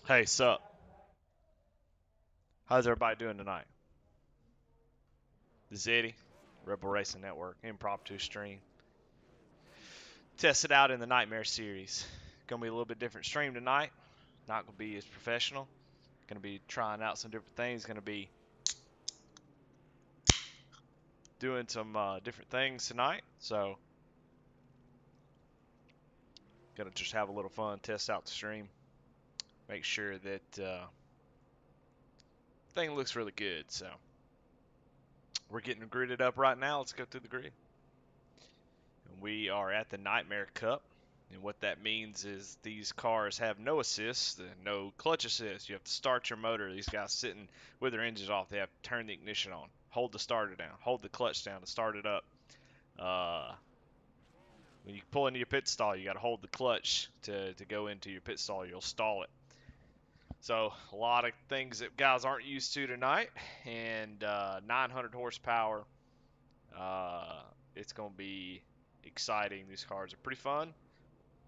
Hey, sup? How's everybody doing tonight? This is Eddie, Rebel Racing Network, impromptu stream. Test it out in the Nightmare series. Gonna be a little bit different stream tonight. Not gonna be as professional. Gonna be trying out some different things. Gonna be doing some different things tonight. So, gonna just have a little fun, test out the stream, make sure that thing looks really good. So, we're getting gridded up right now. Let's go through the grid. We are at the Nightmare Cup. And what that means is these cars have no assist, no clutch assist. You have to start your motor. These guys sitting with their engines off, they have to turn the ignition on, hold the starter down, hold the clutch down to start it up. When you pull into your pit stall, you got to hold the clutch to go into your pit stall. You'll stall it. So a lot of things that guys aren't used to tonight, and 900 horsepower. Uh, it's going to be exciting. These cars are pretty fun.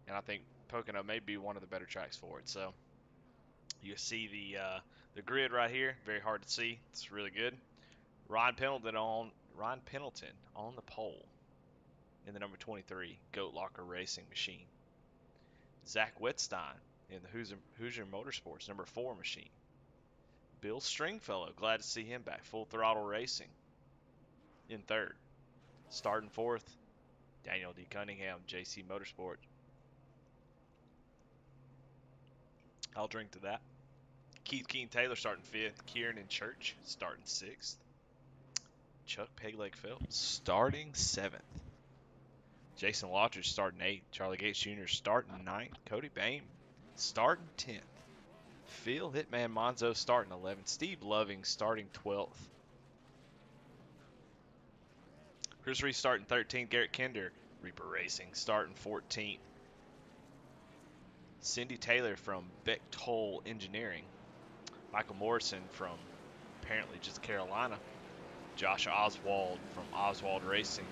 And I think Pocono may be one of the better tracks for it. So you see the grid right here, very hard to see. It's really good. Ryan Pendleton on the pole in the number 23 Goat Locker Racing machine. Zach Wetstein in the Hoosier Motorsports number 4 machine. Bill Stringfellow, glad to see him back. Full Throttle Racing in third. Starting fourth, Daniel D. Cunningham, JC Motorsports. I'll drink to that. Keith Keen Taylor starting fifth. Kieran and Church starting sixth. Chuck Pegleg Phelps starting seventh. Jason Lottridge starting eighth. Charlie Gates Jr. starting ninth. Cody Bain starting 10th. Phil Hitman Monzo starting 11th. Steve Loving starting 12th. Chris Reese starting 13th. Garrett Kinder, Reaper Racing, starting 14th. Cindy Taylor from Bechtold Engineering. Michael Morrison from apparently just Carolina. Josh Oswald from Oswald Racing.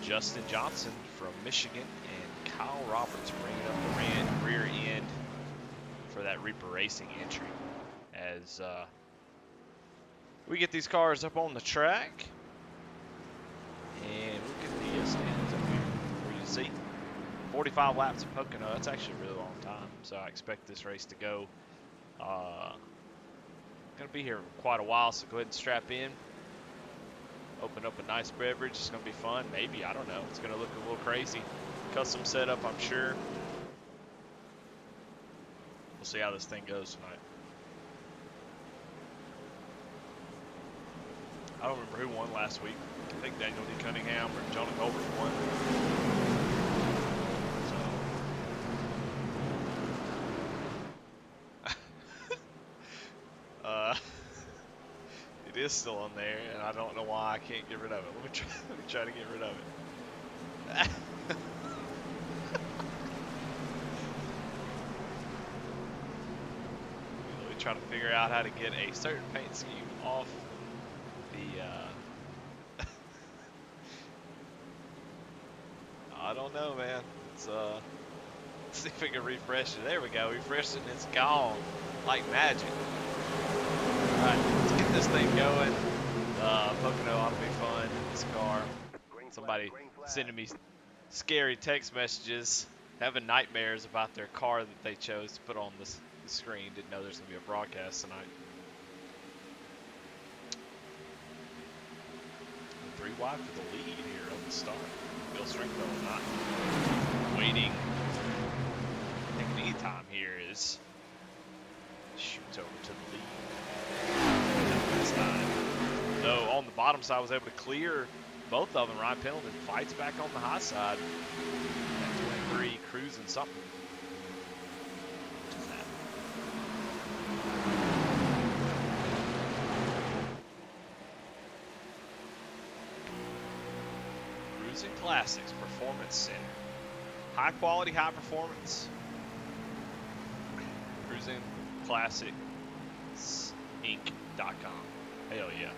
Justin Johnson from Michigan, and Kyle Roberts bringing up the rear end for that Reaper Racing entry as we get these cars up on the track. And look at the stands up here for you to see. 45 laps of Pocono. That's actually a really long time. So I expect this race to go. Going to be here quite a while, so go ahead and strap in. Open up a nice beverage. It's going to be fun. Maybe. I don't know. It's going to look a little crazy. Custom setup, I'm sure. We'll see how this thing goes tonight. I don't remember who won last week. I think Daniel D. Cunningham or Jonah Colbert won. So. It is still on there, and I don't know why I can't get rid of it. Let me try to get rid of it. Let me try to figure out how to get a certain paint scheme off the. I don't know, man. Let's see if we can refresh it. There we go. Refresh it, and it's gone like magic. All right, let's get this thing going. Pocono ought to be fun in this car. Somebody sending me scary text messages, having nightmares about their car that they chose to put on the screen. Didn't know there's going to be a broadcast tonight. 3 wide for the lead here on the start. Bill Stringfellow not waiting. Taking any time here is shoots over to the lead. Though on the bottom side was able to clear both of them. Ryan Pendleton fights back on the high side. At 23, cruising something. Cruising Classics Performance Center. High quality, high performance. Cruising Classics Inc.com. Hell yeah.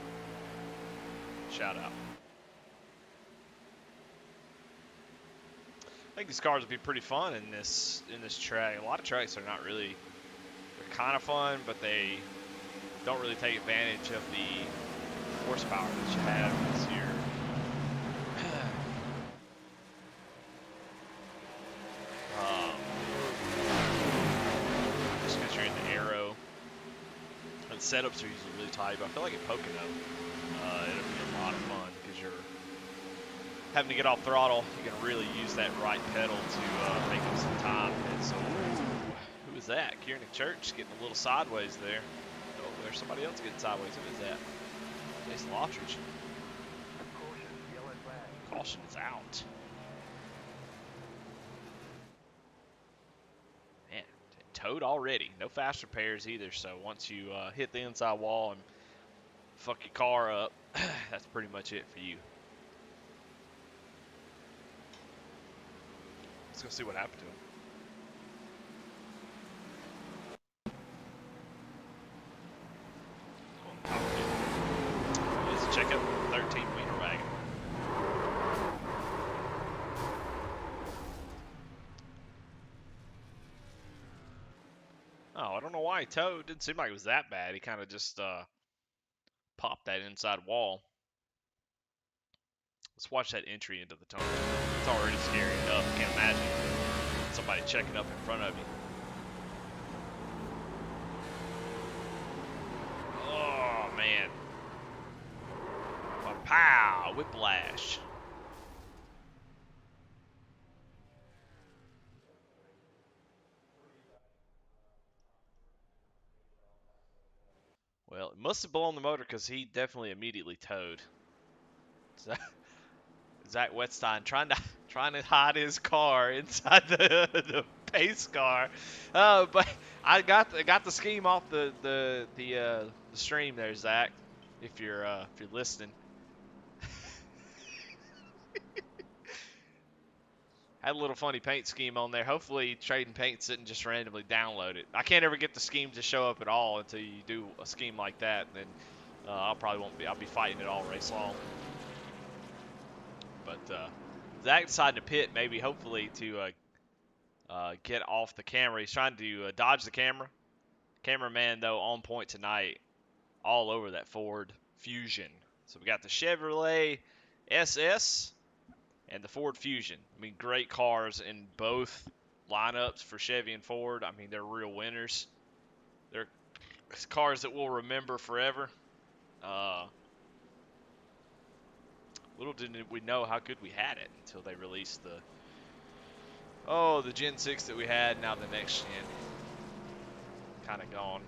Shout out. I think these cars will be pretty fun in this track. A lot of tracks are not really They're kind of fun, but they don't really take advantage of the horsepower that you have this year. Just because you're in the aero. And setups are usually really tight, but I feel like at Pocono, it'll be a lot of fun because you're having to get off throttle. You can really use that right pedal to make up some time. And so, who is that? Kieran Church getting a little sideways there. Oh, there's somebody else getting sideways. Who is that? Jason Lottridge. Caution is out. Man, towed already. No fast repairs either. So once you hit the inside wall and fuck your car up, that's pretty much it for you. Let's go see what happened to him. Let's check out the 13-meter wagon. Oh, I don't know why he towed. Didn't seem like it was that bad. He kind of just popped that inside wall. Let's watch that entry into the tunnel. It's already scary enough. Can't imagine somebody checking up in front of you. Oh, man. Pow! Whiplash. Well, it must have blown the motor because he definitely immediately towed. Zach Wetstein trying to hide his car inside the pace car, but I got the scheme off the stream there, Zach. If you're listening, had a little funny paint scheme on there. Hopefully, Trading Paints didn't just randomly download it. I can't ever get the scheme to show up at all until you do a scheme like that. And then I'll be fighting it all race long. But Zach decided to pit, maybe hopefully to get off the camera. He's trying to dodge the camera. Cameraman, though, on point tonight, all over that Ford Fusion. So we got the Chevrolet SS and the Ford Fusion. I mean, great cars in both lineups for Chevy and Ford. I mean, they're real winners. They're cars that we'll remember forever. Little did we know how good we had it until they released the Gen 6 that we had. Now the next gen kind of gone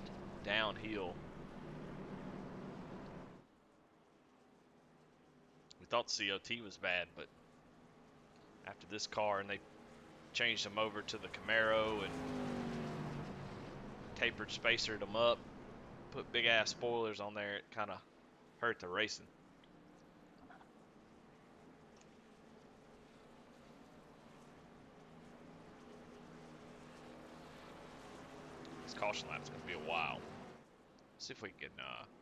downhill. We thought the COT was bad, but after this car, and they changed them over to the Camaro and tapered spacered them up, put big ass spoilers on there, it kind of hurt the racing. This caution lap is going to be a while. Let's see if we can,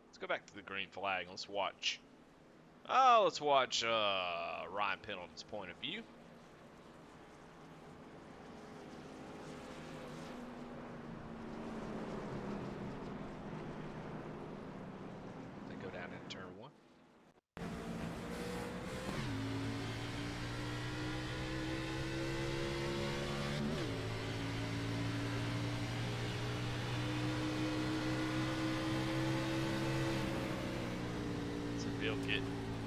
let's go back to the green flag and let's watch Ryan Pendleton's point of view. They go down into turn 1. So Bill get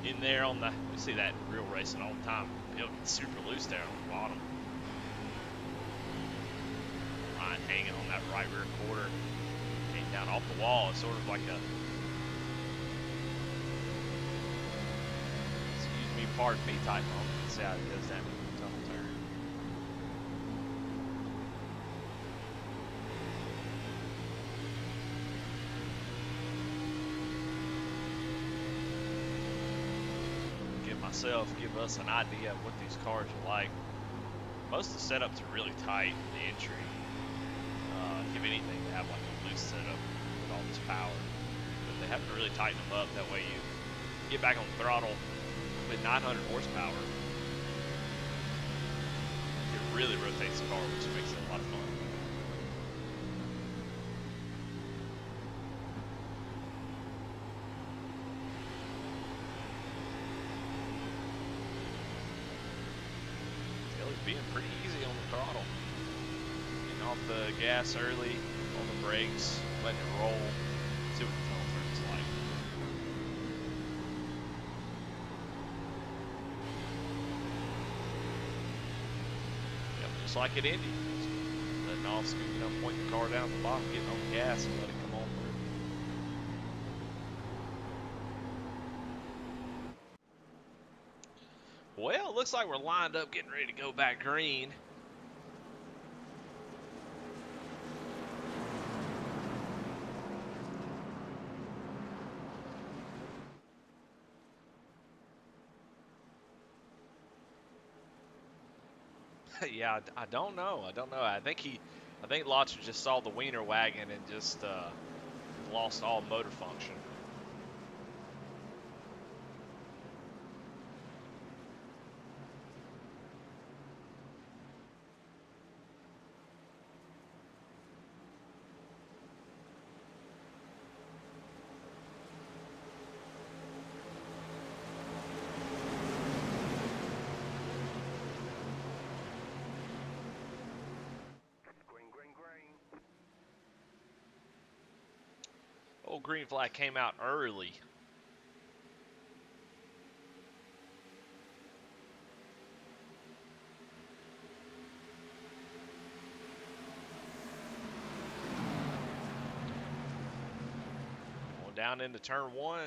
in there on the, we see that in real racing all the time. Bill gets super loose there on the bottom. Ryan hanging on that right rear quarter. Came down off the wall. It's sort of like a, excuse me, pardon me type moment. Let's see how it goes down in the tunnel turn. Give us an idea of what these cars are like. Most of the setups are really tight in the entry. If anything, they have like a loose setup with all this power, but they have to really tighten them up. That way you get back on the throttle with 900 horsepower. It really rotates the car, which makes it a lot of fun. pretty easy on the throttle. Getting off the gas early, on the brakes, letting it roll. See what the tunnel turn's like. Yep, just like at Indy. Letting off, scooting up, pointing the car down the bottom, getting on the gas and let it come on through. Well, it looks like we're lined up getting ready to go back green. Yeah, I don't know. I don't know. I think Lotzer just saw the wiener wagon and just lost all motor function. Old green flag came out early. Going down into turn one.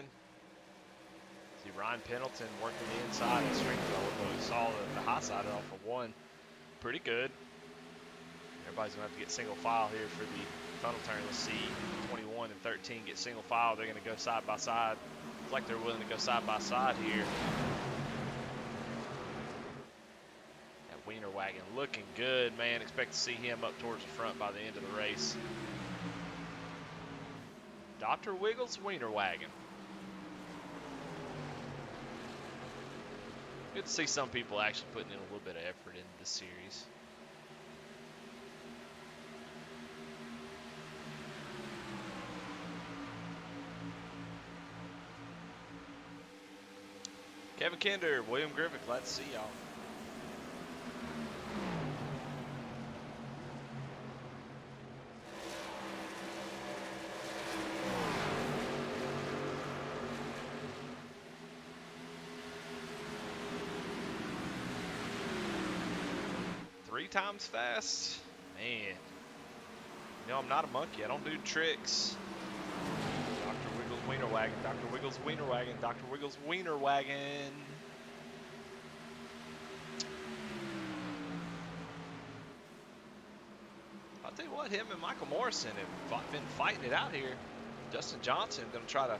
See Ryan Pendleton working the inside of Stringfellow, but we saw the high side off of one. Pretty good. Everybody's going to have to get single file here for the tunnel turn. Let's see 21 and 13 get single file. They're going to go side by side. Looks like they're willing to go side by side here. That wiener wagon looking good, man. Expect to see him up towards the front by the end of the race. Dr. Wiggles wiener wagon. Good to see some people actually putting in a little bit of effort into this series. Kevin Kinder, William Griffin, glad to see y'all. Three times fast? Man. You know, I'm not a monkey. I don't do tricks. Dr. Wiggles wiener wagon, Dr. Wiggles wiener wagon, Dr. Wiggles wiener wagon. I'll tell you what, him and Michael Morrison have been fighting it out here. Justin Johnson gonna try to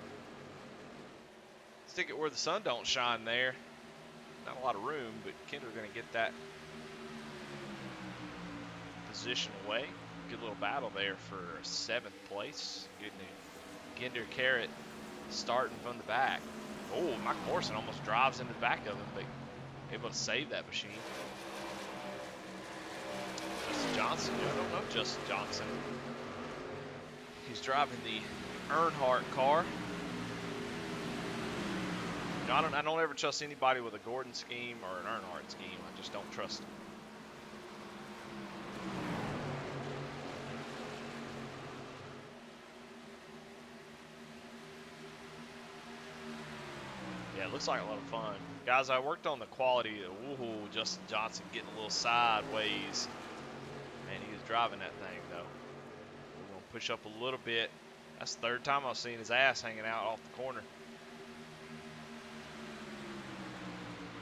stick it where the sun don't shine there. Not a lot of room, but Kinder's gonna get that position away. Good little battle there for 7th place. Good news. Ginder Carrot starting from the back. Oh, Michael Morrison almost drives into the back of him, but able to save that machine. Justin Johnson, I don't know Justin Johnson. He's driving the Earnhardt car. You know, I don't ever trust anybody with a Gordon scheme or an Earnhardt scheme. I just don't trust them. Yeah, it looks like a lot of fun. Guys, I worked on the quality. Ooh, Justin Johnson getting a little sideways. Man, he was driving that thing, though. We're going to push up a little bit. That's the 3rd time I've seen his ass hanging out off the corner.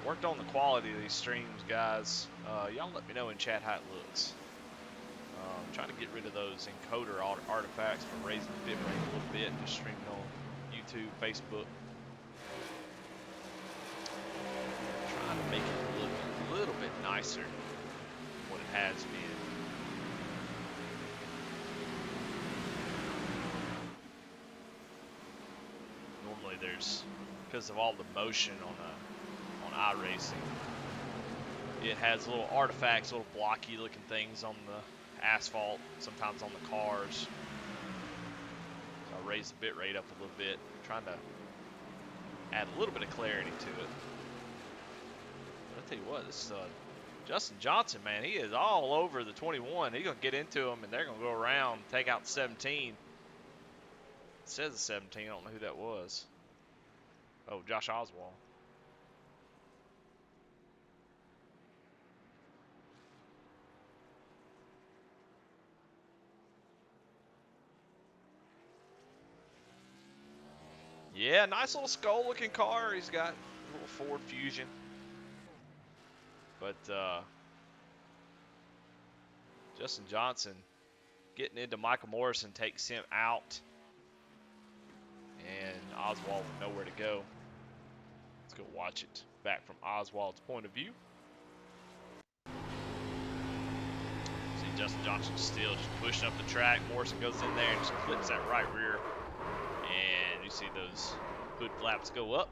Worked on the quality of these streams, guys. Y'all let me know in chat how it looks. I'm trying to get rid of those encoder artifacts for raising the bit rate a little bit. Just streaming on YouTube, Facebook. Trying to make it look a little bit nicer than what it has been. Normally there's, because of all the motion on iRacing, it has little artifacts, little blocky looking things on the asphalt, sometimes on the cars. So I raised the bit rate up a little bit, trying to add a little bit of clarity to it. But I'll tell you what, this is Justin Johnson, man, he is all over the 21. He's going to get into him, and they're going to go around, take out the 17. It says the 17. I don't know who that was. Oh, Josh Oswald. Yeah, nice little skull-looking car. He's got a little Ford Fusion. But Justin Johnson getting into Michael Morrison takes him out. And Oswald with nowhere to go. Let's go watch it back from Oswald's point of view. See Justin Johnson still just pushing up the track. Morrison goes in there and just clips that right rear. And you see those hood flaps go up.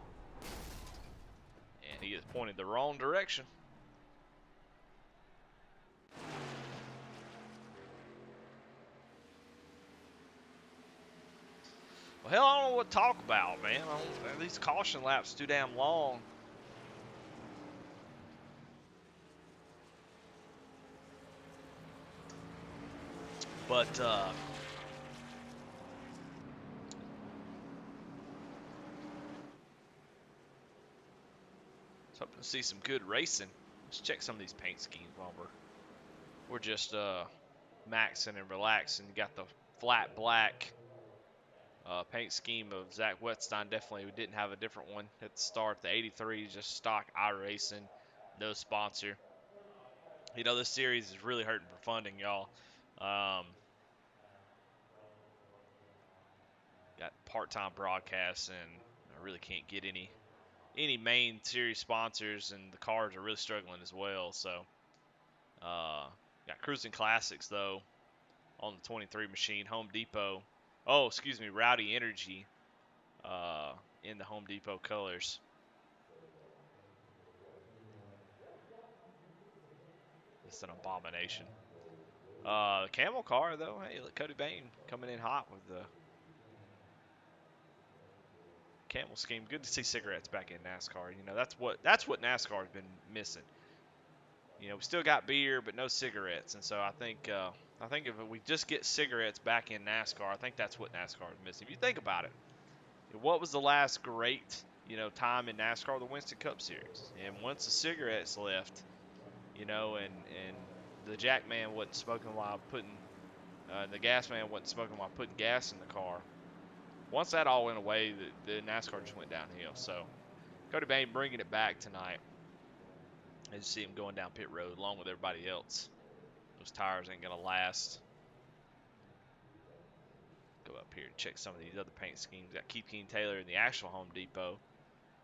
And he is pointed the wrong direction. Well, hell, I don't know what to talk about, man. These caution laps too damn long. But hoping to see some good racing. Let's check some of these paint schemes while we're just maxing and relaxing. You got the flat black paint scheme of Zach Wetstein. Definitely, we didn't have a different one at the start. The 83 is just stock iRacing, no sponsor. You know, this series is really hurting for funding, y'all. Got part-time broadcasts, and I really can't get any main series sponsors, and the cars are really struggling as well. So, got Cruising Classics though on the 23 machine. Home Depot. Oh, excuse me, Rowdy Energy in the Home Depot colors. It's an abomination. The camel car though. Hey, look, Cody Bain coming in hot with the camel scheme. Good to see cigarettes back in NASCAR. You know, that's what NASCAR's been missing. You know, we still got beer, but no cigarettes. And so I think if we just get cigarettes back in NASCAR, I think that's what NASCAR is missing. If you think about it, what was the last great, time in NASCAR? The Winston Cup Series. And once the cigarettes left, and the jack man wasn't smoking while putting, the gas man wasn't smoking while putting gas in the car. Once that all went away, the NASCAR just went downhill. So Cody Bain bringing it back tonight. As you see him going down pit road along with everybody else. Those tires ain't going to last. Go up here and check some of these other paint schemes. Got Keith King Taylor in the actual Home Depot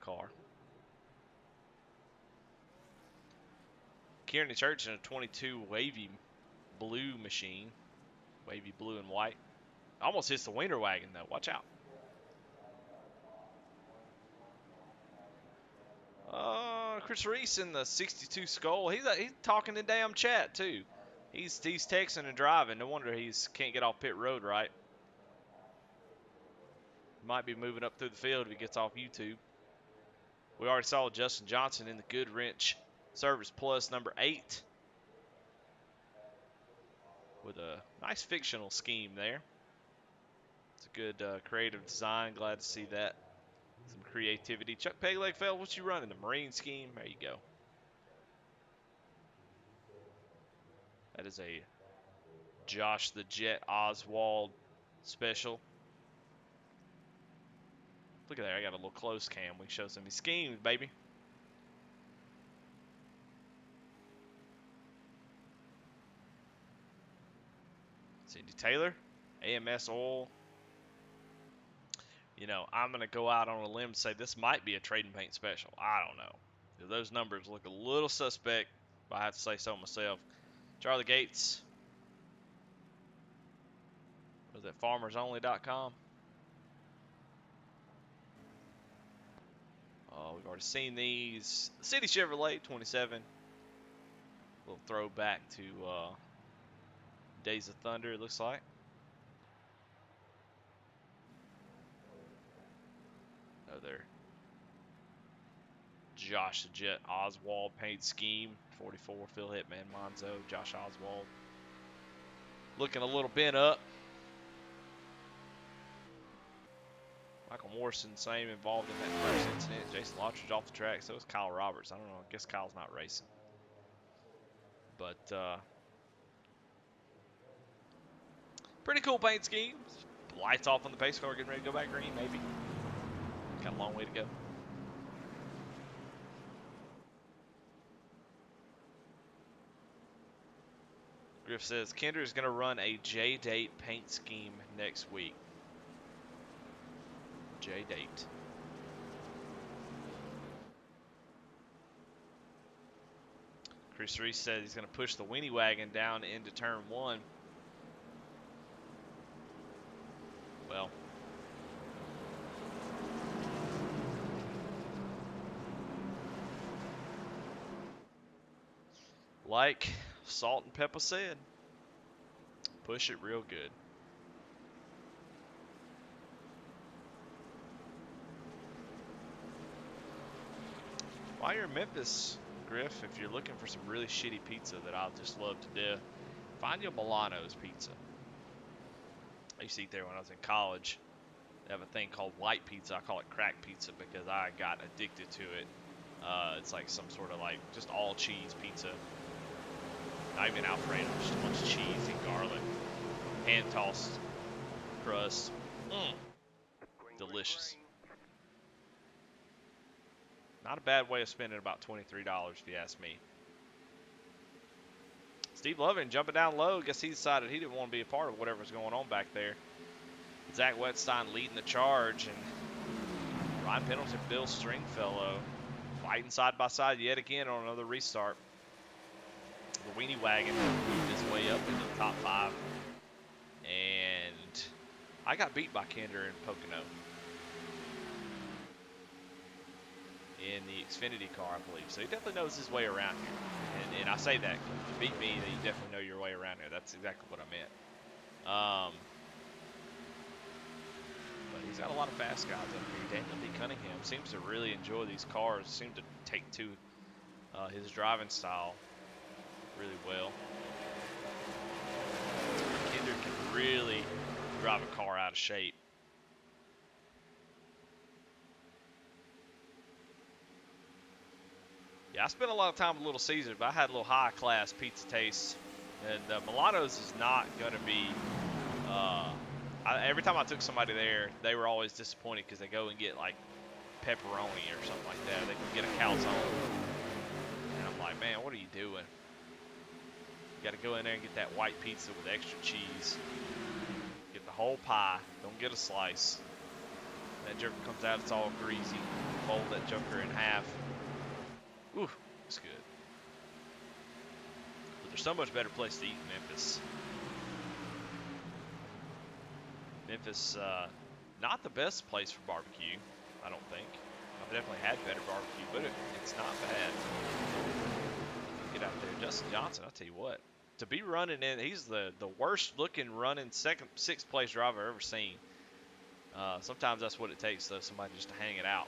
car. Kearney Church in a 22 wavy blue machine. Wavy blue and white. Almost hits the Wiener wagon though. Watch out. Chris Reese in the 62 Skull. He's talking in damn chat too. He's texting and driving. No wonder he's can't get off pit road right. Might be moving up through the field if he gets off YouTube. We already saw Justin Johnson in the Good Wrench Service Plus number 8 with a nice fictional scheme there. It's a good creative design. Glad to see that. Some creativity. Chuck Peglegfeld, what you running? The Marine scheme? There you go. That is a Josh the Jet Oswald special. Look at that. I got a little close cam. We can show some of these schemes, baby. Cindy Taylor, AMS oil. I'm going to go out on a limb and say this might be a trade and paint special. I don't know. Those numbers look a little suspect, but I have to say so myself. Charlie Gates. Was that farmersonly.com? We've already seen these. City Chevrolet 27. A little throwback to Days of Thunder, it looks like. Another Josh the Jet Oswald paint scheme. 44 Phil Hitman Monzo, Josh Oswald. Looking a little bent up. Michael Morrison, same, involved in that first incident. Jason Lottridge off the track. So is Kyle Roberts. I don't know. I guess Kyle's not racing. But pretty cool paint scheme. Lights off on the pace car, getting ready to go back green, maybe. Got a long way to go. Griff says Kinder is going to run a J-Date paint scheme next week. J-Date. Chris Reese says he's going to push the Weenie Wagon down into turn 1. Well, like Salt and Pepper said, push it real good. While you're in Memphis, Griff, if you're looking for some really shitty pizza that I'll just love to death, find your Milano's pizza. I used to eat there when I was in college. They have a thing called white pizza. I call it crack pizza because I got addicted to it. It's like some sort of like just all cheese pizza. Not even Alfredo, just a bunch of cheese and garlic. Hand tossed crust. Delicious. Not a bad way of spending about $23 if you ask me. Steve Lovin jumping down low. Guess he decided he didn't want to be a part of whatever's going on back there. Zach Wetstein leading the charge, and Ryan Pendleton, Bill Stringfellow fighting side by side yet again on another restart. The Weenie Wagon moved his way up into the top 5, and I got beat by Kinder in Pocono in the Xfinity car, I believe. So he definitely knows his way around here. And I say that, to beat me, that you definitely know your way around here. That's exactly what I meant. But he's got a lot of fast guys up here. Daniel D. Cunningham seems to really enjoy these cars, seems to take to his driving style really well. Kinder can really drive a car out of shape. Yeah, I spent a lot of time with Little Caesars, but I had a little high-class pizza taste. And Milano's is not going to be... every time I took somebody there, they were always disappointed because they go and get, like, pepperoni or something like that. They can get a calzone. And I'm like, man, what are you doing? You got to go in there and get that white pizza with extra cheese. Get the whole pie. Don't get a slice. That joker comes out, it's all greasy. Fold that joker in half. Ooh, it's good. But there's so much better place to eat in Memphis. Memphis, not the best place for barbecue, I don't think. I've definitely had better barbecue, but it's not bad. Get out there. Justin Johnson, I'll tell you what. To be running in, he's the worst looking running sixth place driver I've ever seen. Sometimes that's what it takes, though, somebody just to hang it out.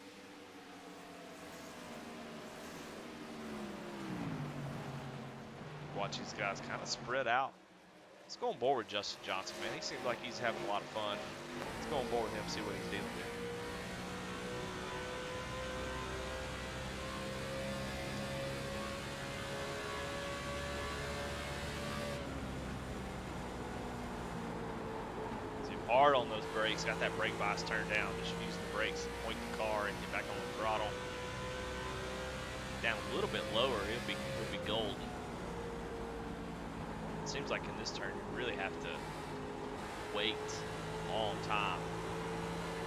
Watch these guys kind of spread out. Let's go on board with Justin Johnson, man. He seems like he's having a lot of fun. Let's go on board with him, see what he's dealing with. See, hard on those brakes. Got that brake bias turned down. Just use the brakes and point the car and get back on the throttle. Down a little bit lower, it'll be golden. Seems like in this turn you really have to wait a long time.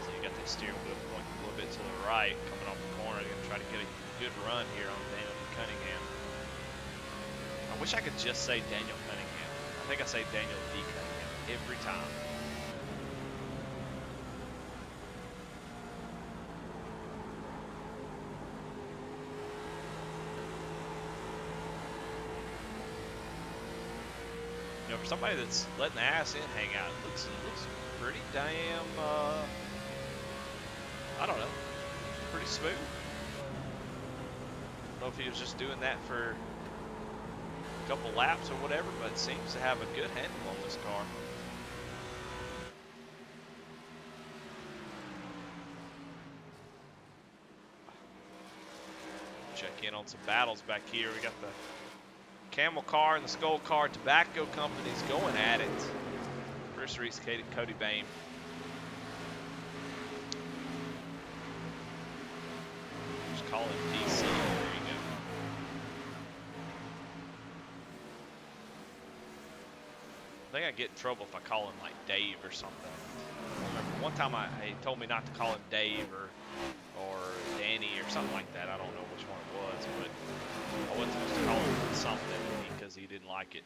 So you got the steering wheel pointing a little bit to the right, coming off the corner. You're gonna try to get a good run here on Daniel D. Cunningham. I wish I could just say Daniel Cunningham. I think I say Daniel D. Cunningham every time. For somebody that's letting the ass in hang out, it looks pretty damn, I don't know, pretty smooth. know if he was just doing that for a couple laps or whatever, but seems to have a good handle on this car. Check in on some battles back here. We got the Camel car and the Skull car tobacco companies going at it. Chris Reese, Cody Bain. Just call it DC. There you go. I think I get in trouble if I call him like Dave or something. I remember one time he told me not to call him Dave or Danny or something like that. I don't know which one it was, but I wasn't supposed to call him something because he didn't like it.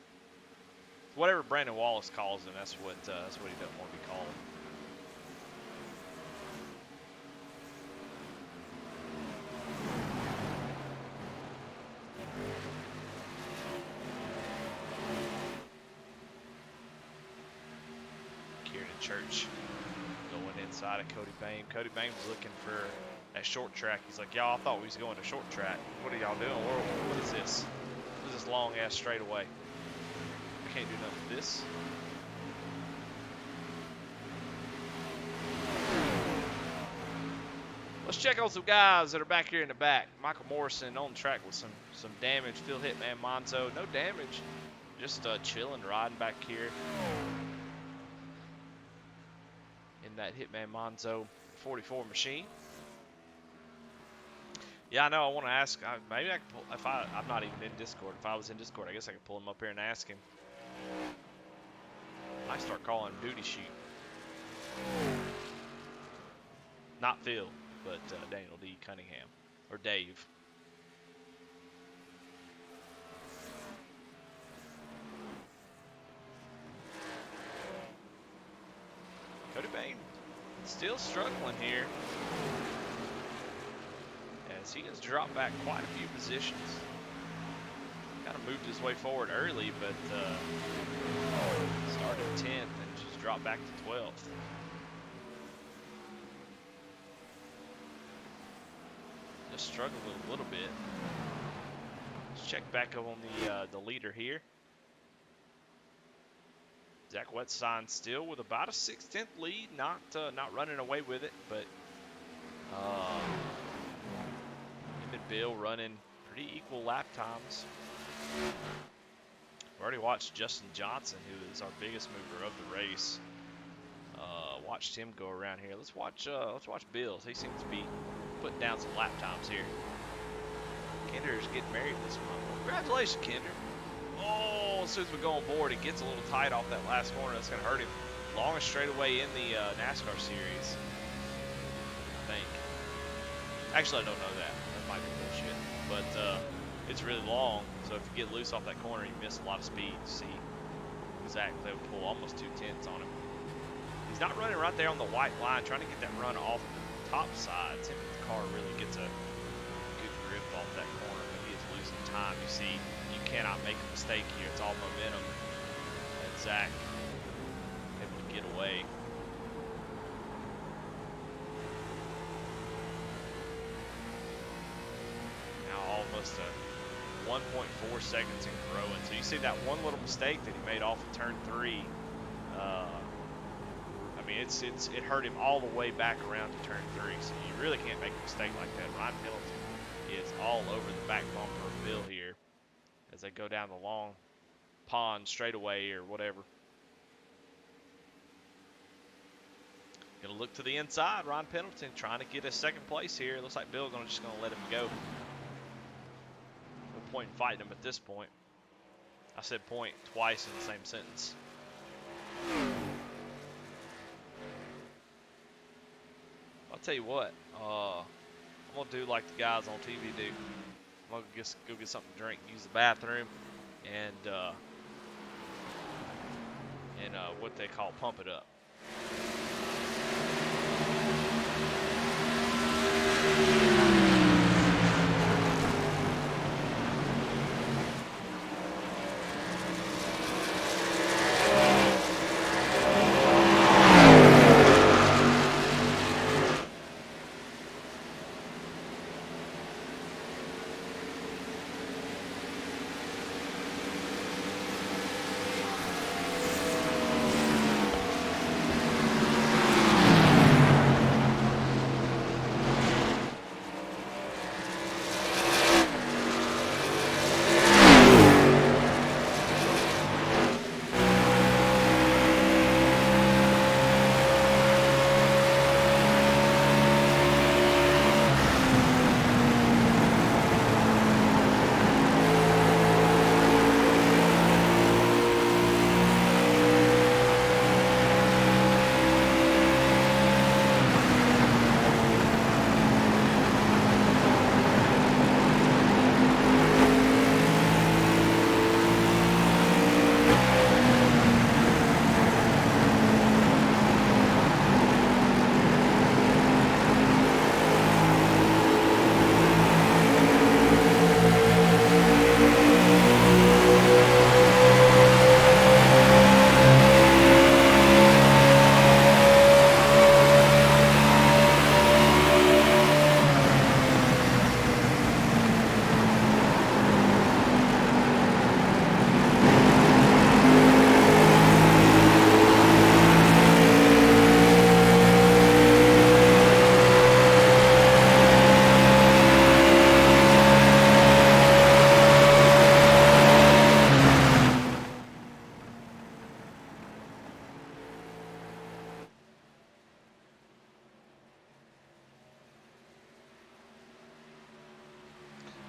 Whatever Brandon Wallace calls him, that's what he doesn't want to be called. Kieran Church going inside of Cody Bain. Cody Bain was looking for that short track. He's like, y'all, I thought we was going to short track. What are y'all doing? What is this? What is this long ass straightaway? We can't do nothing with this. Let's check on some guys that are back here in the back. Michael Morrison on track with some damage. Phil Hitman Monzo, no damage. Just chilling, riding back here in that Hitman Monzo 44 machine. Yeah, I know. I want to ask. Maybe I can pull. If I'm not even in Discord. If I was in Discord, I guess I could pull him up here and ask him. I start calling him Duty Sheet. Not Phil, but Daniel D. Cunningham or Dave. Cody Bain still struggling here. He has dropped back quite a few positions. Kind of moved his way forward early, but started 10th and just dropped back to 12th. Just struggled a little bit. Let's check back up on the leader here. Zach Wetstein still with about a 6/10 lead, not running away with it, but him and Bill running pretty equal lap times. We've already watched Justin Johnson, who is our biggest mover of the race. Watched him go around here. Let's watch Bill. He seems to be putting down some lap times here. Kinder is getting married this month. Congratulations, Kinder. Oh, as soon as we go on board, it gets a little tight off that last corner. That's going to hurt him. Longest straightaway in the NASCAR series, I think. Actually, I don't know that. That might be bullshit. But it's really long, so if you get loose off that corner, you miss a lot of speed. See, exactly, they would pull almost 2/10 on him. He's not running right there on the white line, trying to get that run off the top side. See if the car really gets a good grip off that corner, but he is losing time. You see, you cannot make a mistake here. It's all momentum. And Zach able to get away. Now almost a 1.4 seconds and growing. So you see that one little mistake that he made off of turn 3. I mean, it hurt him all the way back around to turn 3. So you really can't make a mistake like that. Ryan Pendleton is all over the back bumper of Bill here as they go down the long pond straightaway or whatever. Gonna look to the inside. Ron Pendleton trying to get a second place here. Looks like Bill just gonna let him go. No point in fighting him at this point. I said point twice in the same sentence. I'll tell you what. I'm gonna do like the guys on TV do. I'm gonna go get something to drink, use the bathroom, and what they call pump it up.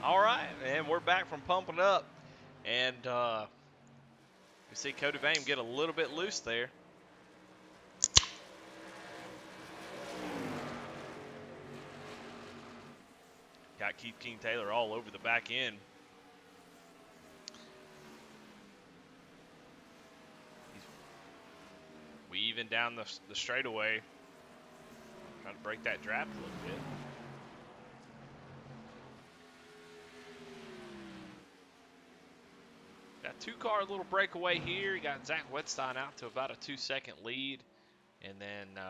All right, and we're back from pumping up, and we see Cody Vame get a little bit loose there. Got Keith King Taylor all over the back end. He's weaving down the straightaway, trying to break that draft a little bit. Got two-car little breakaway here. You got Zach Wetstein out to about a 2-second lead. And then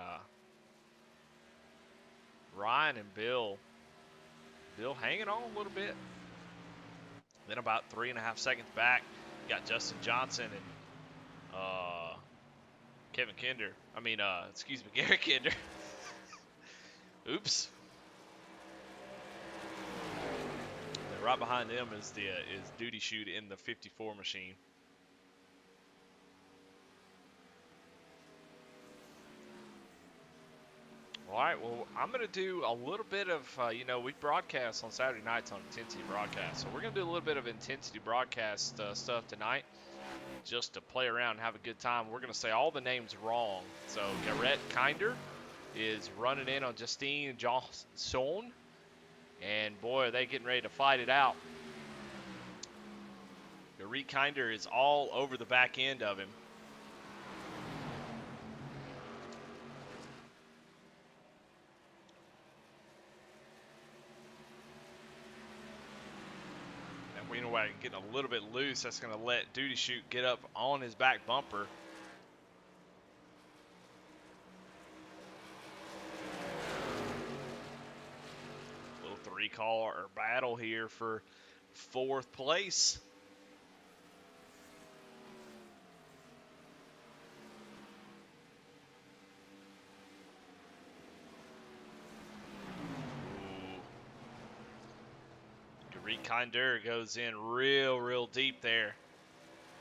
Ryan and Bill hanging on a little bit. Then about 3.5 seconds back, you got Justin Johnson and Kevin Kinder. Excuse me, Gary Kinder. Oops. And right behind them is Duty Shoot in the 54 machine. All right, well, I'm going to do a little bit of, we broadcast on Saturday nights on Intensity Broadcast. So we're going to do a little bit of Intensity Broadcast stuff tonight just to play around and have a good time. We're going to say all the names wrong. So Garrett Kinder is running in on Justine Johnson. And, boy, are they getting ready to fight it out. Garrett Kinder is all over the back end of him. Wagon getting a little bit loose. That's going to let Duty Shoot get up on his back bumper. Little three-car battle here for 4th place. Kinder goes in real deep there.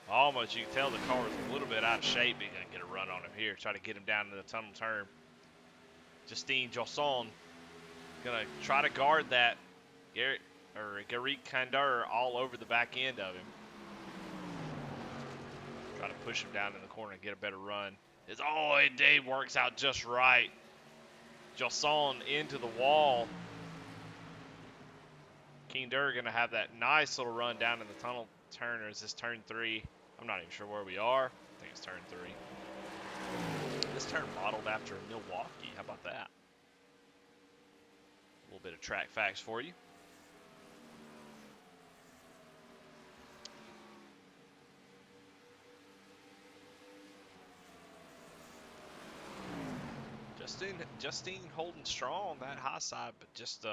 Almost, you can tell the car was a little bit out of shape. He's going to get a run on him here. Try to get him down to the tunnel turn. Justine Josson going to try to guard that. Garrett Kinder all over the back end of him. Try to push him down in the corner and get a better run. It works out just right. Josson into the wall. Kinder going to have that nice little run down in the tunnel turn, or is this turn 3? I'm not even sure where we are. I think it's turn 3. This turn modeled after Milwaukee. How about that? A little bit of track facts for you. Justine holding strong that high side, but just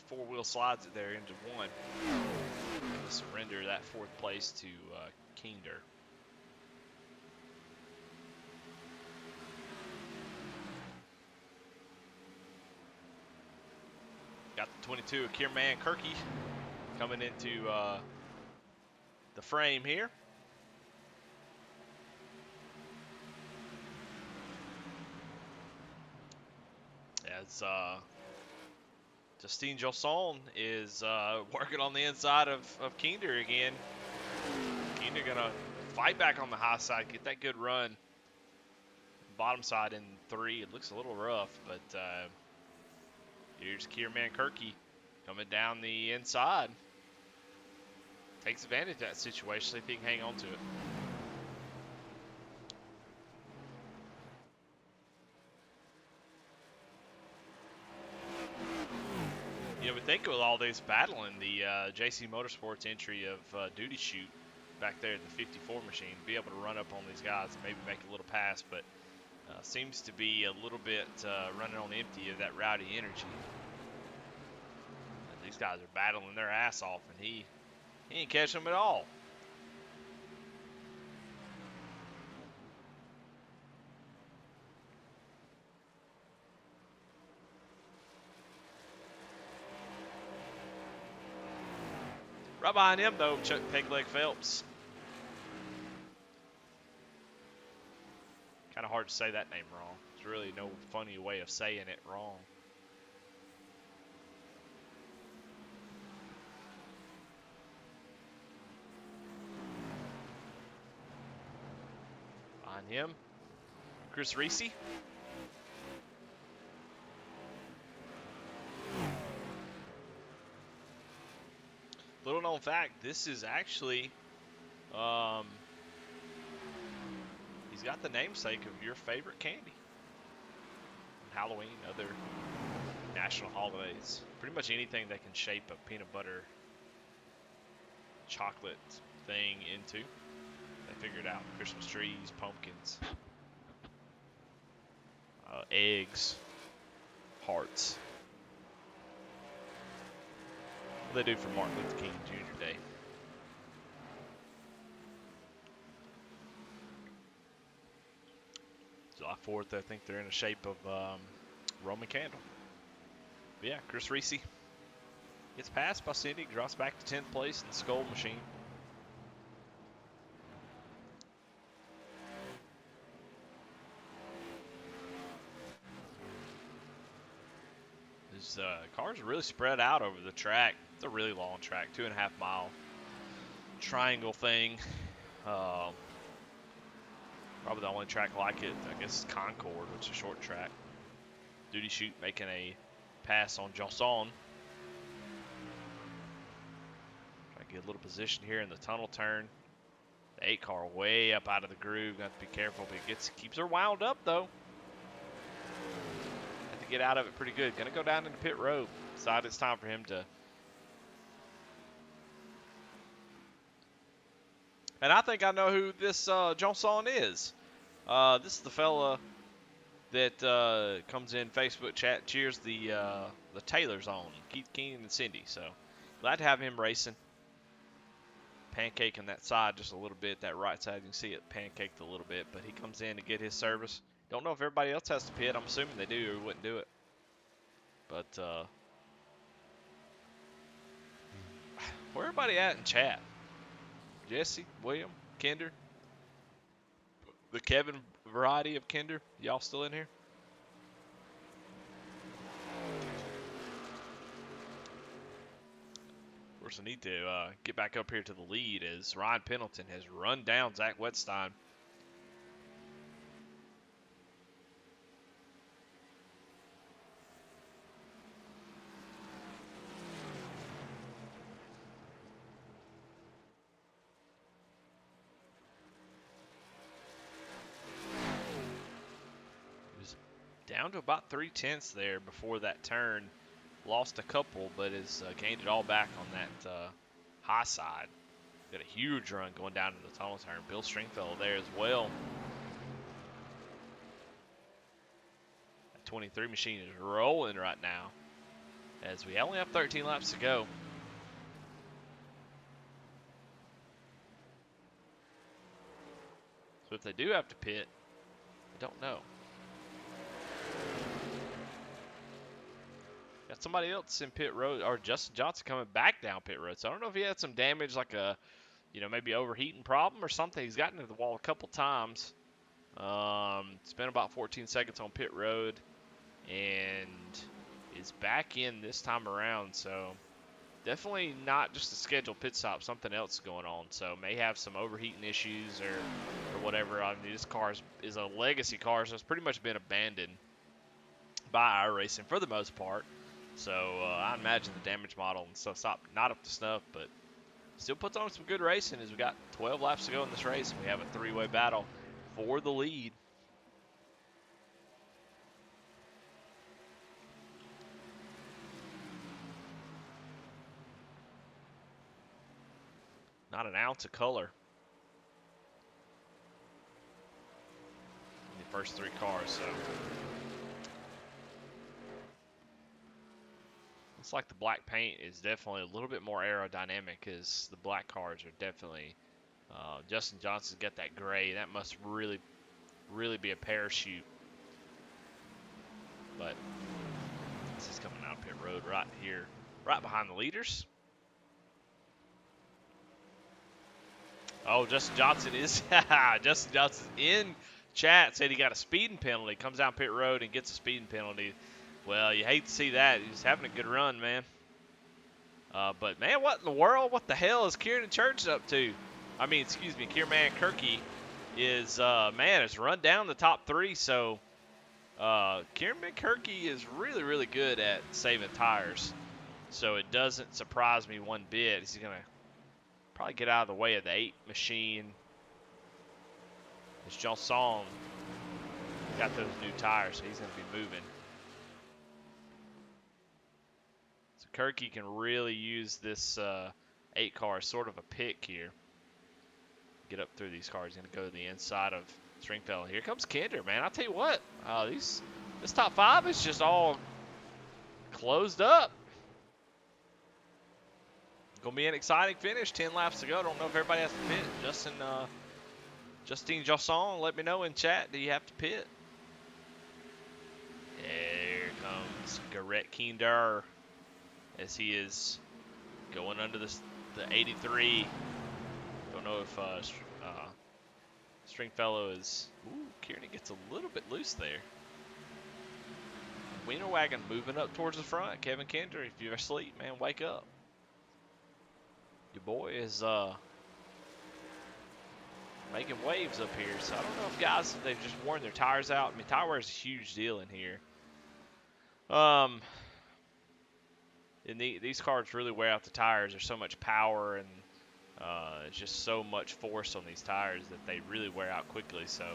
four-wheel slides it there into one. Surrender that 4th place to Kinder. Got the 22 of Kierman Kirky coming into the frame here. As Justine Josson is working on the inside of Kinder again. Kinder going to fight back on the high side, get that good run. Bottom side in 3. It looks a little rough, but here's Kierman Kirky coming down the inside. Takes advantage of that situation, see if he can hang on to it. We think with all this battling, the JC Motorsports entry of Duty Shoot back there at the 54 machine, be able to run up on these guys and maybe make a little pass, but seems to be a little bit running on empty of that rowdy energy. And these guys are battling their ass off, and he ain't catching them at all. Right behind him, though, Chuck Pegleg Phelps. Kind of hard to say that name wrong. There's really no funny way of saying it wrong. him. Chris Reese. Little known fact, this is actually, he's got the namesake of your favorite candy. Halloween, other national holidays. Pretty much anything that can shape a peanut butter chocolate thing into. They figured out Christmas trees, pumpkins, eggs, hearts. What they do for Martin Luther King Jr. Day. July 4th, I think they're in the shape of Roman candle. But yeah, Chris Reese gets passed by Cindy, drops back to 10th place in the Skull Machine. His cars are really spread out over the track. It's a really long track, 2.5 mile triangle thing. Probably the only track like it, I guess, is Concord, which is a short track. Duty Chute making a pass on Johnson. Try to get a little position here in the tunnel turn. The 8 car way up out of the groove. Got to be careful, but it keeps her wound up though. Have to get out of it pretty good. Gonna go down into pit road. Decide it's time for him to. And I think I know who this Johnson is. This is the fella that comes in Facebook chat, cheers the Taylors on, Keith Keenan and Cindy. So glad to have him racing. Pancaking that side just a little bit, that right side, you can see it pancaked a little bit, but he comes in to get his service. Don't know if everybody else has to pit. I'm assuming they do or we wouldn't do it. But where everybody at in chat? Jesse, William, Kinder, the Kevin variety of Kinder, y'all still in here? Of course, I need to get back up here to the lead as Ryan Pendleton has run down Zach Wetstein. Down to about 3/10 there before that turn. Lost a couple, but has gained it all back on that high side. Got a huge run going down to the tunnel turn. Bill Stringfellow there as well. That 23 machine is rolling right now as we only have 13 laps to go. So if they do have to pit, I don't know. Got somebody else in pit road, or Justin Johnson coming back down pit road. So I don't know if he had some damage, like a, maybe overheating problem or something. He's gotten into the wall a couple times. Spent about 14 seconds on pit road and is back in this time around. So definitely not just a scheduled pit stop, something else going on. So may have some overheating issues or whatever. I mean, this car is a legacy car, so it's pretty much been abandoned by iRacing for the most part. So I imagine the damage model and stuff's not up to snuff, but still puts on some good racing as we got 12 laps to go in this race. And we have a three-way battle for the lead. Not an ounce of color in the first 3 cars, so looks like the black paint is definitely a little bit more aerodynamic, as the black cars are definitely. Justin Johnson's got that gray. That must really be a parachute. But this is coming out pit road right here, right behind the leaders. Oh, Justin Johnson is Justin Johnson's in chat, said he got a speeding penalty. Comes down pit road and gets a speeding penalty. Well, you hate to see that. He's having a good run, man. But, man, what in the world? What the hell is Kieran Church up to? I mean, excuse me, Kierman Kirky is, man, has run down the top 3. So Kieran McKirky is really, really good at saving tires. So it doesn't surprise me one bit. He's going to probably get out of the way of the 8 machine. As Johnson got those new tires, so he's going to be moving. So Kirky can really use this 8 car as sort of a pick here. Get up through these cars. He's going to go to the inside of Stringfellow. Here comes Kinder, man. I'll tell you what, this top 5 is just all closed up. Gonna be an exciting finish. 10 laps to go. Don't know if everybody has to pit. Justine Josson, let me know in chat. Do you have to pit? Here comes Garrett Kinder as he is going under the 83. Don't know if Stringfellow is. Ooh, Kearney gets a little bit loose there. Wiener Wagon moving up towards the front. Kevin Kinder, if you're asleep, man, wake up. Your boy is making waves up here. So I don't know if guys, they've just worn their tires out. I mean, tire wear is a huge deal in here. And these cars really wear out the tires. There's so much power and it's just so much force on these tires that they really wear out quickly. So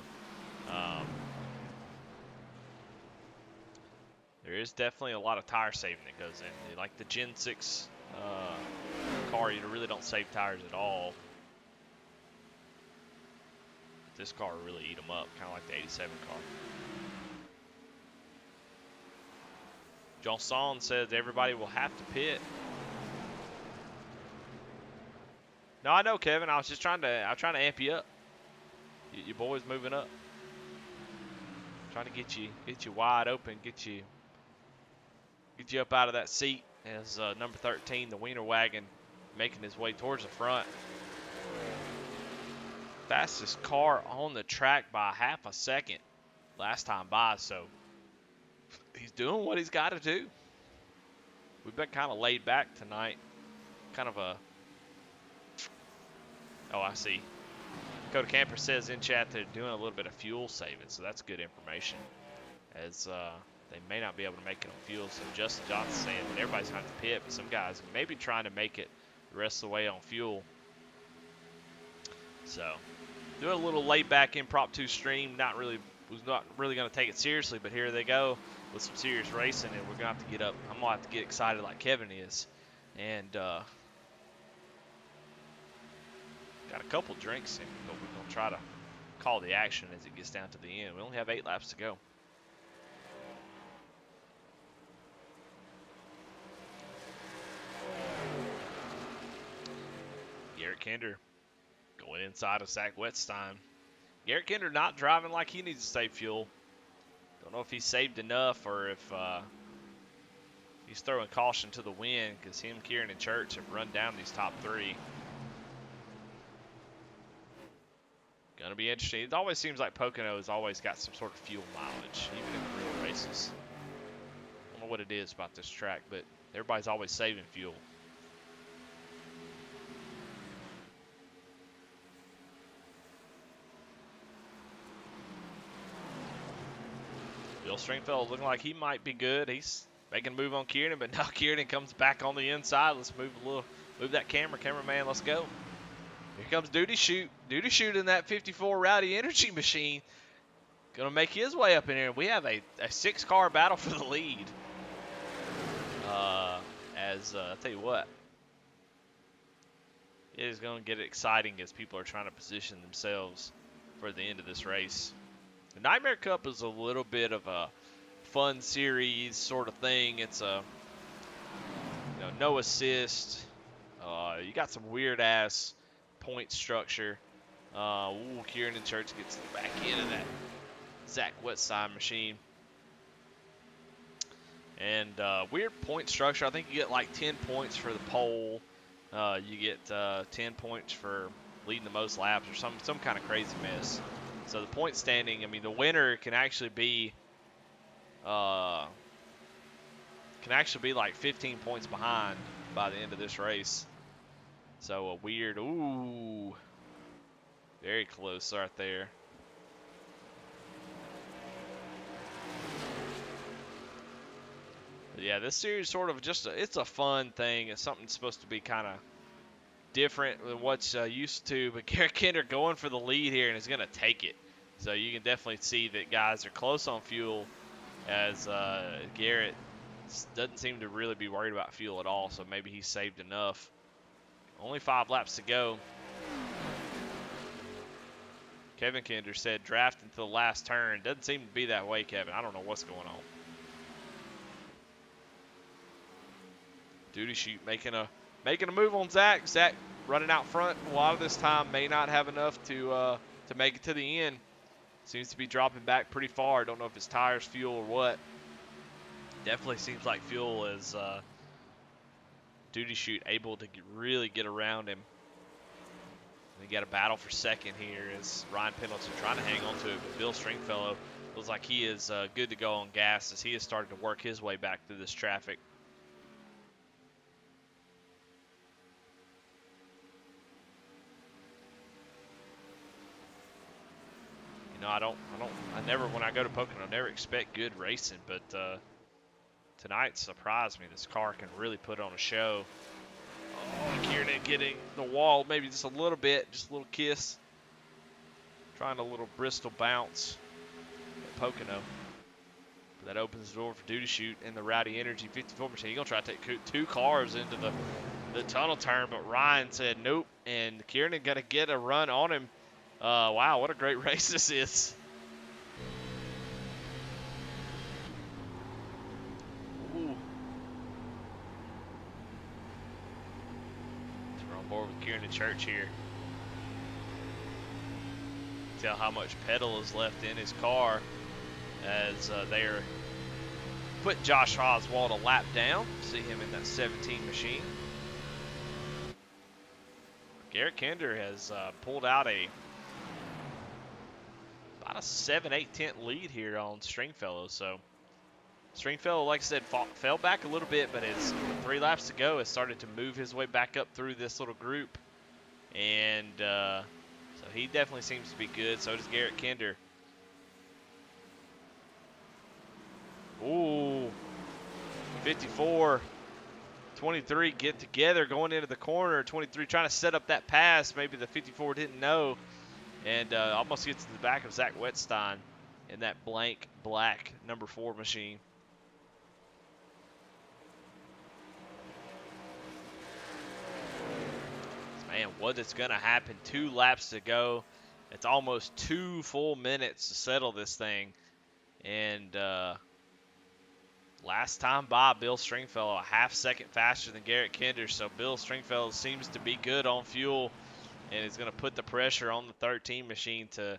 there is definitely a lot of tire saving that goes in. Like the Gen 6 car, you really don't save tires at all. But this car will really eat them up, kind of like the 87 car. Johnson says everybody will have to pit. No, I know, Kevin. I was just trying to amp you up. Your boy's moving up. Trying to get you wide open, get you up out of that seat as number 13, the Wiener Wagon, making his way towards the front. Fastest car on the track by half a second last time by, so he's doing what he's got to do. We've been kind of laid back tonight. Kind of a... Oh, I see. Dakota Camper says in chat they're doing a little bit of fuel saving, so that's good information. As they may not be able to make it on fuel, so Justin Johnson saying that everybody's going to have to pit, but some guys may be trying to make it the rest of the way on fuel. So, doing a little laid-back impromptu stream. Was not really going to take it seriously, but here they go with some serious racing, and we're going to have to get up. I'm going to have to get excited like Kevin is. And got a couple drinks in, but we're going to try to call the action as it gets down to the end. We only have 8 laps to go. Garrett Kinder going inside of Zach Wetstein. Garrett Kinder not driving like he needs to save fuel. Don't know if he saved enough or if he's throwing caution to the wind because him, Kieran, and Church have run down these top 3. Going to be interesting. It always seems like Pocono has always got some sort of fuel mileage, even in the real races. I don't know what it is about this track, but everybody's always saving fuel. Bill Stringfellow looking like he might be good. He's making a move on Kieran, but now Kieran comes back on the inside. Let's move that cameraman. Let's go. Here comes Duty Shoot. Duty Shoot in that 54 Rowdy Energy machine. Going to make his way up in here. We have a 6-car battle for the lead. I'll tell you what, it is going to get exciting as people are trying to position themselves for the end of this race. The Nightmare Cup is a little bit of a fun series sort of thing. It's no assist. You got some weird ass point structure. Kieran and Church gets the back end of that Zach Wetstein machine. And weird point structure. I think you get like 10 points for the pole. You get 10 points for leading the most laps or some kind of crazy mess. So the point standing, I mean, the winner can actually be like 15 points behind by the end of this race. So a weird, Very close right there. But yeah, this series sort of just it's a fun thing. It's something supposed to be kind of different than what's used to. But Garrett Kinder going for the lead here and is going to take it. So you can definitely see that guys are close on fuel, as Garrett doesn't seem to really be worried about fuel at all. So maybe he saved enough. Only 5 laps to go. Kevin Kinder said draft into the last turn. Doesn't seem to be that way, Kevin. I don't know what's going on. Duty chute making a move on Zach. Zach running out front a lot of this time. May not have enough to make it to the end. Seems to be dropping back pretty far. Don't know if it's tires, fuel, or what. Definitely seems like fuel is Duty chute able to really get around him. We got a battle for second here as Ryan Pendleton trying to hang on to it, but Bill Stringfellow looks like he is good to go on gas as he has started to work his way back through this traffic. You know, I never, when I go to Pocono, I never expect good racing, but tonight surprised me. This car can really put on a show. Oh, Kieran getting the wall maybe just a little bit, just a little kiss. Trying a little Bristol bounce at Pocono. But that opens the door for Duty chute and the Rowdy Energy 54 machine. He's going to try to take 2 cars into the tunnel turn, but Ryan said nope, and Kieran got to get a run on him. Wow, what a great race this is. Ooh. We're on board with Kieran and Church here. Tell how much pedal is left in his car as they are putting Josh Oswald a lap down. See him in that 17 machine. Garrett Kinder has pulled out about a 7, 8 tenth lead here on Stringfellow. So Stringfellow, like I said, fell back a little bit, but with 3 laps to go, has started to move his way back up through this little group. And so he definitely seems to be good. So does Garrett Kinder. Ooh, 54, 23 get together going into the corner. 23 trying to set up that pass. Maybe the 54 didn't know. And almost gets to the back of Zach Wetstein in that blank black number 4 machine. Man, what is going to happen? 2 laps to go. It's almost 2 full minutes to settle this thing. And last time by, Bill Stringfellow a half second faster than Garrett Kinder. So Bill Stringfellow seems to be good on fuel and is going to put the pressure on the 13 machine to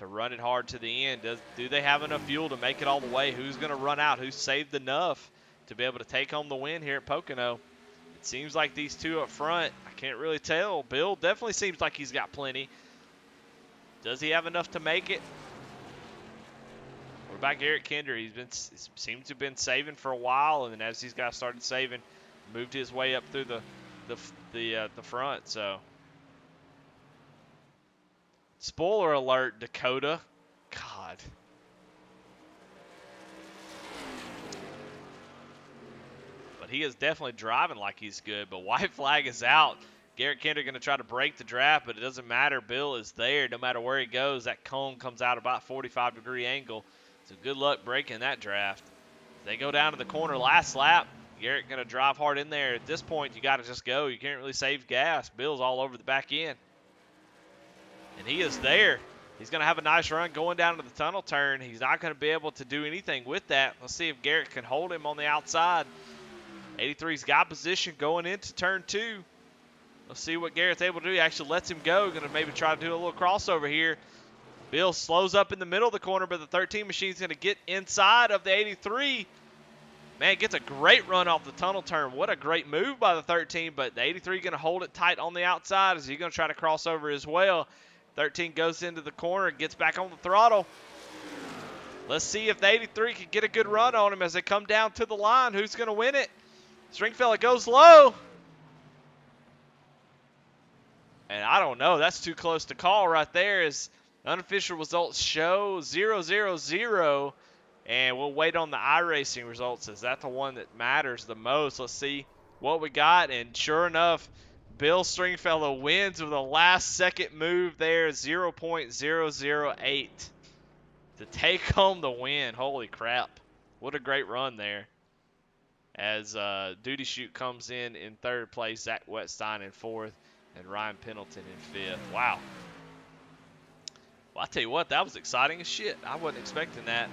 run it hard to the end. Do they have enough fuel to make it all the way? Who's going to run out? Who's saved enough to be able to take home the win here at Pocono? It seems like these 2 up front. I can't really tell. Bill definitely seems like he's got plenty. Does he have enough to make it? What about Garrett Kinder? He seems to have been saving for a while, and then as these guys started saving, moved his way up through the front. So, spoiler alert, Dakota. God. But he is definitely driving like he's good. But white flag is out. Garrett Kinder going to try to break the draft, but it doesn't matter. Bill is there no matter where he goes. That cone comes out about 45-degree angle. So good luck breaking that draft. They go down to the corner last lap. Garrett going to drive hard in there. At this point, you got to just go. You can't really save gas. Bill's all over the back end. And he is there. He's going to have a nice run going down to the tunnel turn. He's not going to be able to do anything with that. Let's see if Garrett can hold him on the outside. 83's got position going into turn 2. Let's see what Garrett's able to do. He actually lets him go. Going to maybe try to do a little crossover here. Bill slows up in the middle of the corner, but the 13 machine's going to get inside of the 83. Man, gets a great run off the tunnel turn. What a great move by the 13, but the 83 going to hold it tight on the outside as he's going to try to cross over as well. 13 goes into the corner and gets back on the throttle. Let's see if the 83 can get a good run on him as they come down to the line. Who's going to win it? Stringfellow goes low. And I don't know. That's too close to call right there. As unofficial results show 0-0-0. And we'll wait on the iRacing results. Is that the one that matters the most? Let's see what we got. And sure enough, Bill Stringfellow wins with a last second move there, 0.008 to take home the win. Holy crap. What a great run there. As Duty Shoot comes in third place, Zach Wetstein in fourth, and Ryan Pendleton in fifth. Wow. Well, I tell you what, that was exciting as shit. I wasn't expecting that.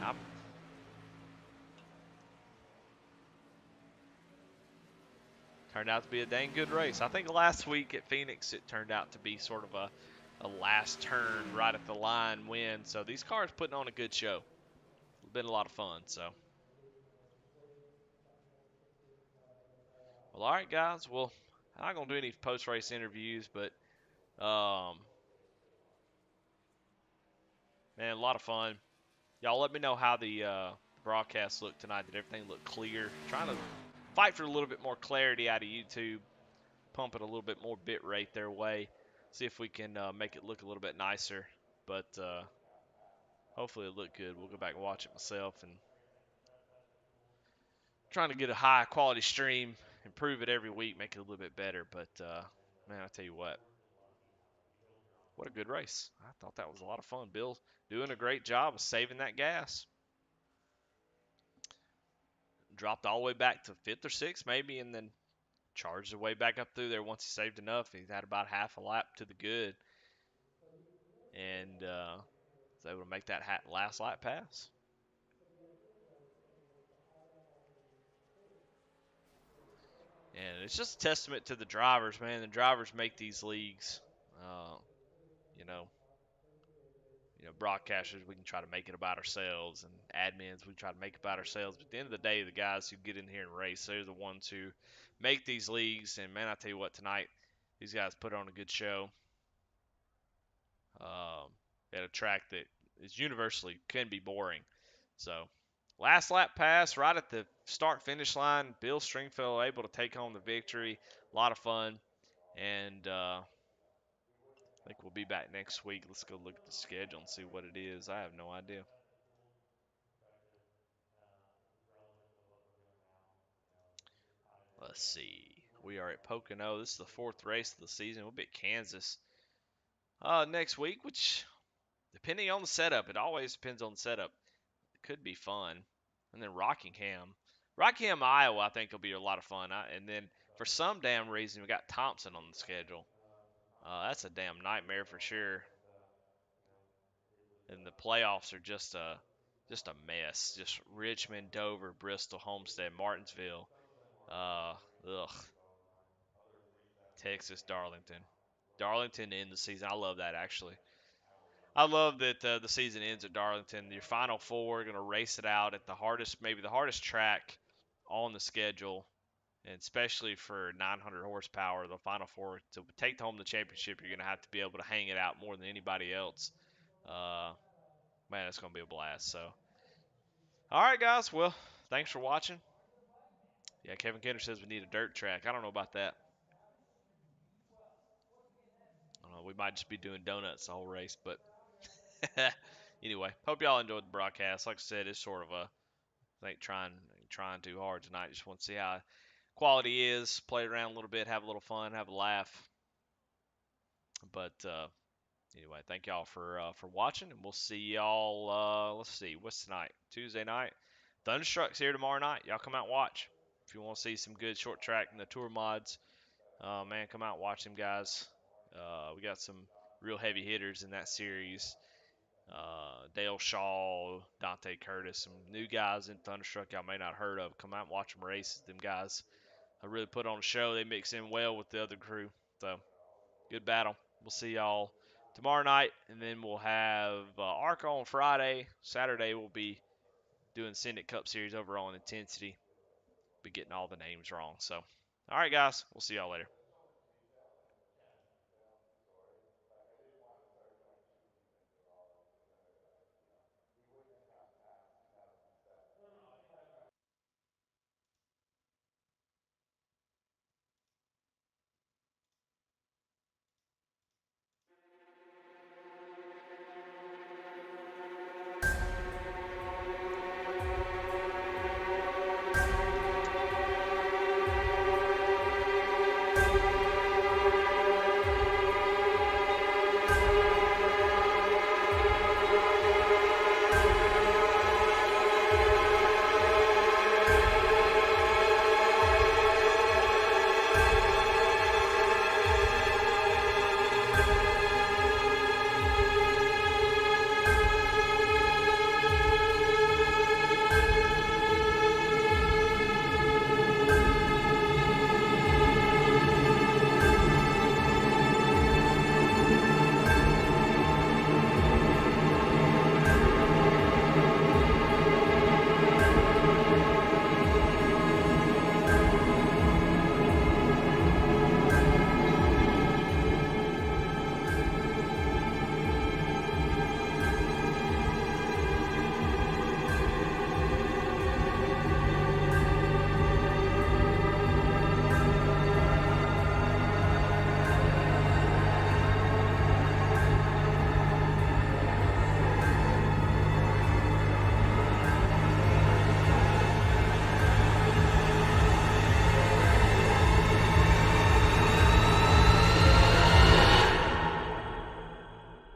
Turned out to be a dang good race. I think last week at Phoenix, it turned out to be sort of a last turn right at the line win. So these cars putting on a good show. It's been a lot of fun. So, well, all right, guys. Well, I'm not gonna do any post-race interviews, but man, a lot of fun. Y'all let me know how the broadcast looked tonight. Did everything look clear? Trying to fight for a little bit more clarity out of YouTube, pumping a little bit more bit rate their way. See if we can make it look a little bit nicer. But hopefully it looked good. We'll go back and watch it myself and trying to get a high quality stream, improve it every week, make it a little bit better. But man, I tell you what a good race. I thought that was a lot of fun. Bill doing a great job of saving that gas. Dropped all the way back to fifth or sixth maybe, and then charged his way back up through there once he saved enough. He had about half a lap to the good, and was able to make that last lap pass. And it's just a testament to the drivers, man. The drivers make these leagues. Uh, you know, broadcasters, we can try to make it about ourselves, and admins, we try to make it about ourselves. But at the end of the day, the guys who get in here and race, they're the ones who make these leagues. And man, I tell you what, tonight these guys put on a good show. Um, at a track that is universally can be boring. So, last lap pass right at the start finish line. Bill Stringfellow able to take home the victory. A lot of fun, and I think we'll be back next week. Let's go look at the schedule and see what it is. I have no idea. Let's see. We are at Pocono. This is the fourth race of the season. We'll be at Kansas next week, which, depending on the setup, it always depends on the setup. It could be fun. And then Rockingham, Iowa, I think will be a lot of fun. And then for some damn reason, we got Thompson on the schedule. That's a damn nightmare for sure. And the playoffs are just a mess. Just Richmond, Dover, Bristol, Homestead, Martinsville. Ugh. Texas, Darlington. Darlington to end the season. I love that actually. I love that the season ends at Darlington. Your final four are going to race it out at the hardest, maybe the hardest track on the schedule, and especially for 900 horsepower, the final four to take home the championship, you're going to have to be able to hang it out more than anybody else. Uh, Man, it's going to be a blast. So, all right, guys. Well, thanks for watching. Yeah, Kevin Kenner says we need a dirt track. I don't know about that. We might just be doing donuts the whole race, but anyway, hope y'all enjoyed the broadcast. Like I said, it's sort of I think trying too hard tonight. Just want to see how quality is. Play around a little bit, have a little fun, have a laugh. But anyway, thank y'all for watching, and we'll see y'all. Let's see, what's tonight? Tuesday night. Thunderstruck's here tomorrow night. Y'all come out and watch. If you want to see some good short track and the tour mods, man, come out and watch them guys. We got some real heavy hitters in that series. Dale Shaw, Dante Curtis, some new guys in Thunderstruck y'all may not heard of. Come out and watch them race. Them guys really put on a show. They mix in well with the other crew. So, good battle. We'll see y'all tomorrow night, and then we'll have ARCA on Friday. Saturday we'll be doing Syndic Cup Series over on Intensity. Be getting all the names wrong. So, all right, guys. We'll see y'all later.